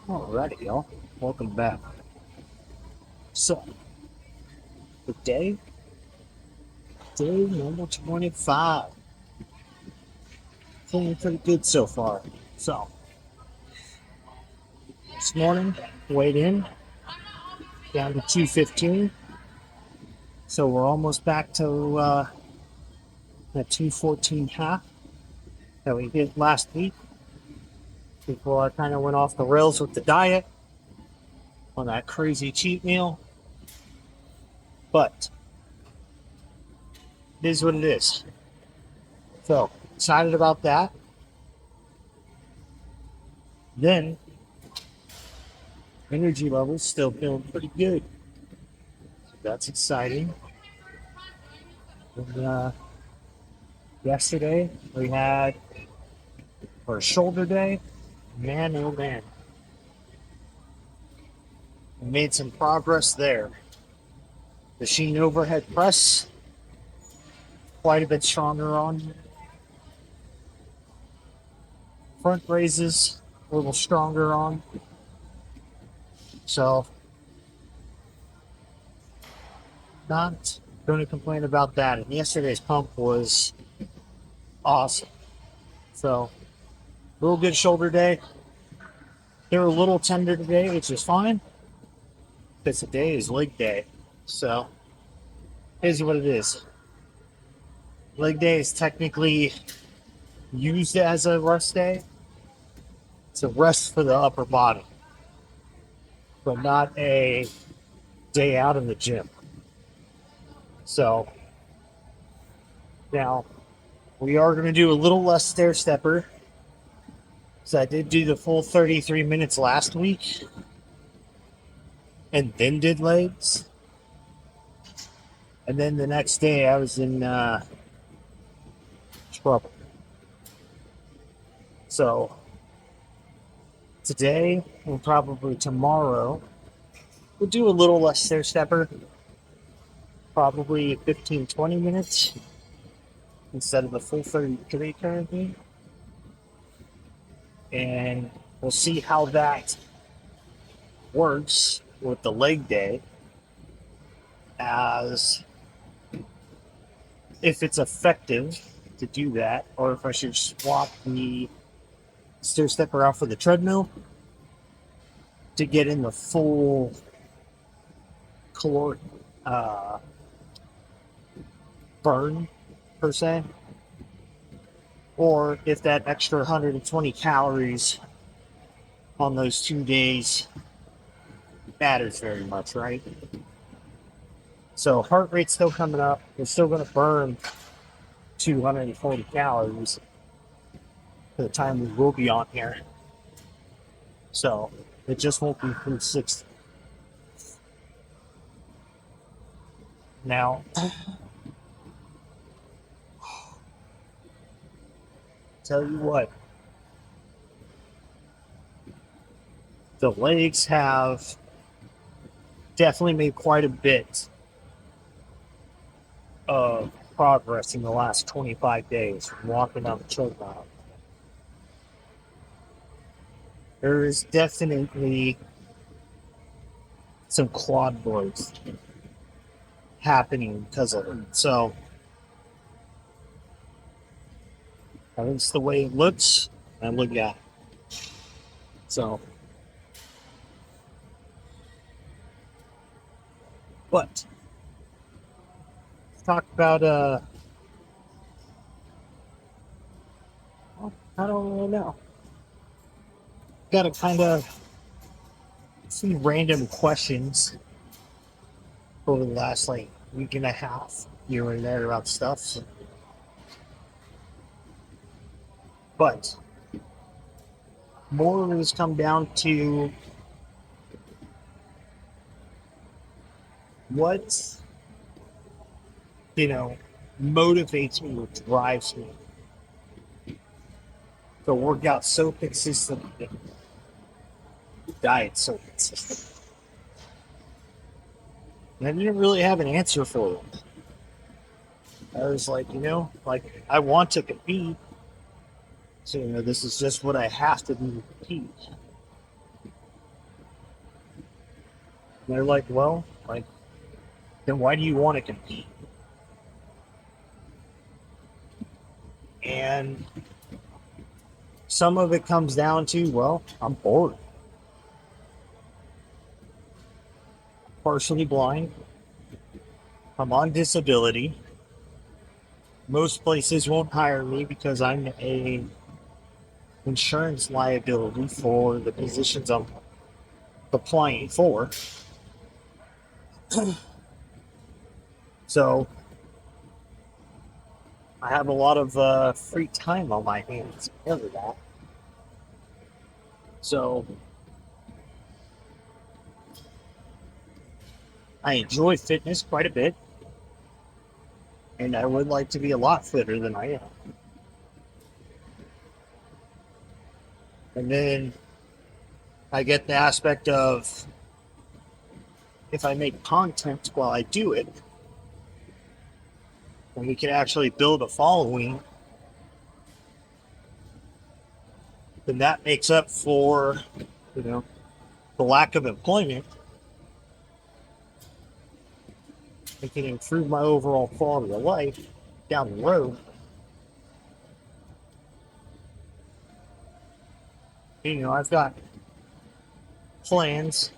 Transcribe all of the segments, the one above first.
Alrighty, y'all. Welcome back. So, the day number 25. Feeling pretty good so far. So, this morning, weighed in down to 215. So, we're almost back to that 214 half that we did last week before I kind of went off the rails with the diet on that crazy cheat meal. But, it is what it is. So, excited about that. Then, energy levels still feeling pretty good. That's exciting. And, yesterday we had our shoulder day. Man, oh man, we made some progress there. Machine overhead press, quite a bit stronger on. Front raises, a little stronger on. So, not going to complain about that. And yesterday's pump was awesome. So, real good shoulder day. They were a little tender today, which is fine because today is leg day. So, here's what it is. Leg day is technically used as a rest day. It's a rest for the upper body, but not a day out in the gym. So now we are going to do a little less stair stepper. So I did do the full 33 minutes last week and then did legs. And then the next day I was in trouble. So today, and probably tomorrow, we'll do a little less stair stepper. Probably 15, 20 minutes instead of the full 33 currently. And we'll see how that works with the leg day, as if it's effective to do that, or if I should swap the stair stepper out for the treadmill to get in the full caloric burn per se, or if that extra 120 calories on those 2 days matters very much, right? So heart rate's still coming up. We're still going to burn 240 calories for the time we will be on here. So it just won't be 360. Now, tell you what, the legs have definitely made quite a bit of progress in the last 25 days from walking on the treadmill. There is definitely some quad growth happening because of it. So, at least the way it looks, and look at it. So, but let's talk about well, I don't really know. Got to kind of see random questions over the last like week and a half here and there about stuff. So, but more of it has come down to what, you know, motivates me or drives me to work out so consistently, diet so consistent. And I didn't really have an answer for it. I was like, like I want to compete. So, this is just what I have to do to compete. And they're like, well, like, then why do you want to compete? And some of it comes down to, well, I'm bored, partially blind, I'm on disability. Most places won't hire me because I'm a insurance liability for the positions I'm applying for. So I have a lot of free time on my hands because of that. So I enjoy fitness quite a bit, and I would like to be a lot fitter than I am. And then I get the aspect of if I make content while I do it, and we can actually build a following, then that makes up for, you know, the lack of employment. It can improve my overall quality of life down the road. You know, I've got plans.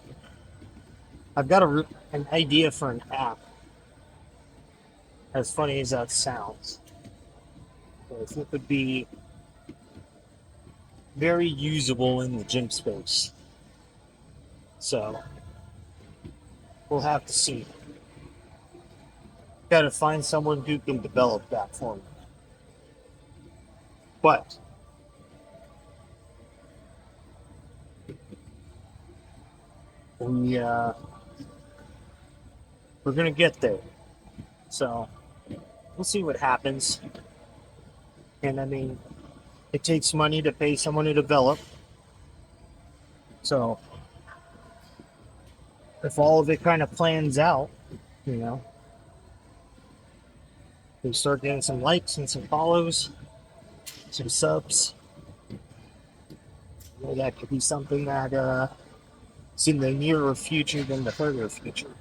I've got an idea for an app. As funny as that sounds, it would be very usable in the gym space. So we'll have to see. Got to find someone who can develop that for me. But we we're gonna get there. So we'll see what happens. And I mean, it takes money to pay someone to develop. So if all of it kind of plans out, you know, we start getting some likes and some follows, some subs. You know, that could be something that is in the nearer future than the further future.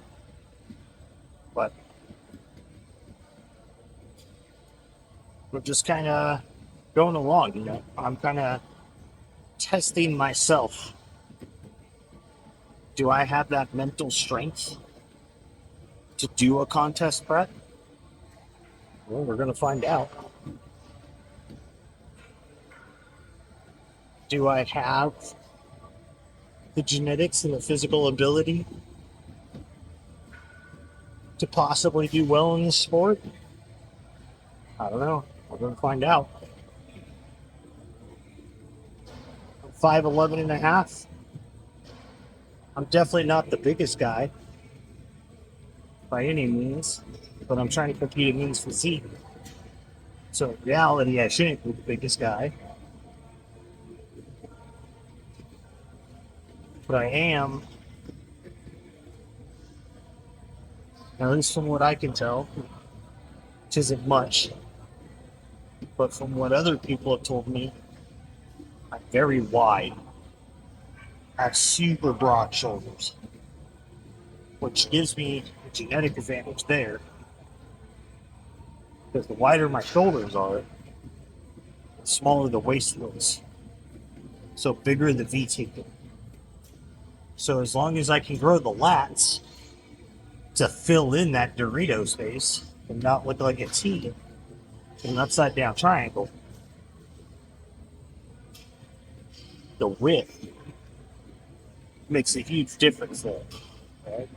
But we're just kind of going along, you know. I'm kind of testing myself. Do I have that mental strength to do a contest prep? Well, we're going to find out. Do I have the genetics and the physical ability to possibly do well in this sport? I don't know. We're going to find out. 5'11" and a half. I'm definitely not the biggest guy by any means, but I'm trying to compete in men's physique. So in reality, I shouldn't be the biggest guy. But I am, at least from what I can tell, which isn't much. But from what other people have told me, I'm very wide. I have super broad shoulders, which gives me a genetic advantage there. Because the wider my shoulders are, the smaller the waist is. So bigger the V taper. So as long as I can grow the lats to fill in that Dorito space and not look like a T in an upside down triangle, the width makes a huge difference there. Right?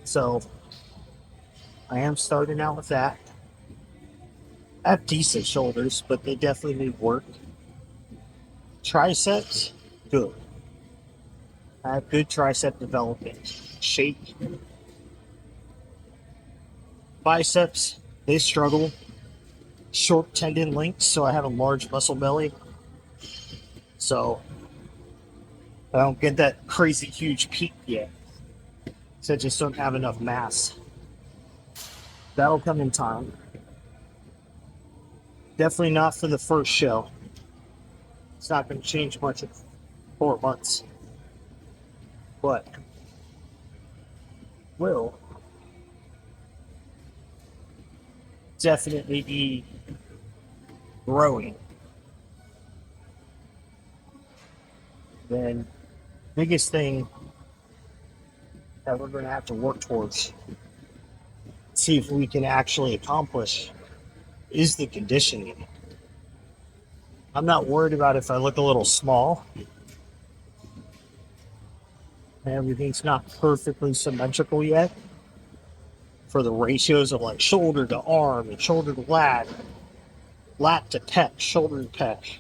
So I am starting out with that. I have decent shoulders, but they definitely need work. Triceps, good. I have good tricep development. Shape. Biceps, they struggle. Short tendon lengths, so I have a large muscle belly. So I don't get that crazy huge peak yet. So I just don't have enough mass. That'll come in time. Definitely not for the first show. It's not going to change much in 4 months. But will definitely be growing. Then, biggest thing that we're going to have to work towards, see if we can actually accomplish, is the conditioning. I'm not worried about if I look a little small. Everything's not perfectly symmetrical yet for the ratios of like shoulder to arm and shoulder to lat, lat to pec, shoulder to pec.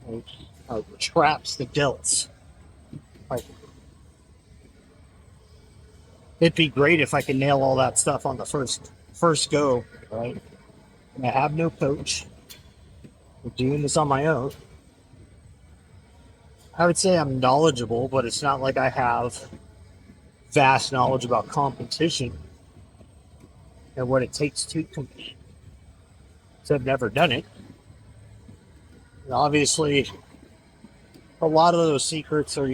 Like, the traps, the delts. Like, it'd be great if I could nail all that stuff on the first go, right? And I have no coach. I'm doing this on my own. I would say I'm knowledgeable, but it's not like I have vast knowledge about competition and what it takes to compete. So I've never done it. And obviously, a lot of those secrets are,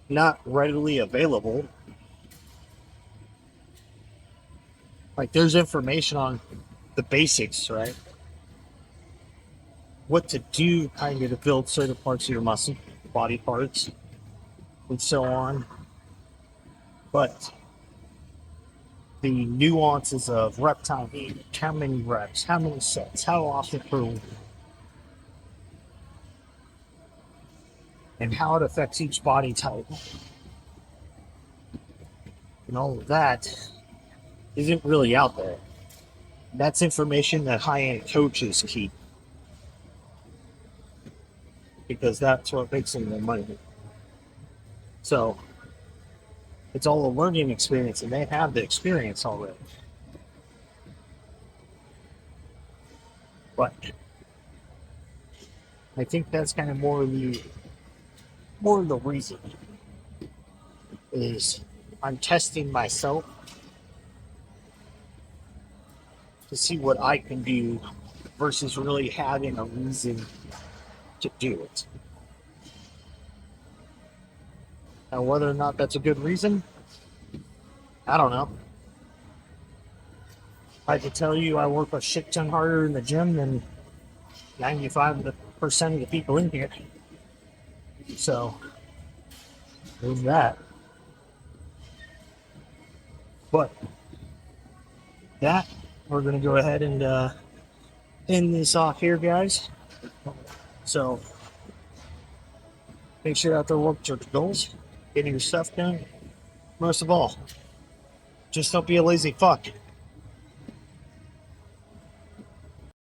not readily available. Like, there's information on the basics, right? What to do kind of to build certain parts of your muscle, body parts, and so on. But the nuances of rep time, how many reps, how many sets, how often per week, and how it affects each body type, and all of that isn't really out there. That's information that high-end coaches keep because that's what makes them their money. So it's all a learning experience, and they have the experience already. But I think that's kind of more of the reason is I'm testing myself to see what I can do versus really having a reason to do it. Now, whether or not that's a good reason, I don't know. I could tell you I work a shit ton harder in the gym than 95% of the people in here. So, there's that. But that, we're going to go ahead and end this off here, guys. So, make sure you're out there working towards goals, getting your stuff done. Most of all, just don't be a lazy fuck.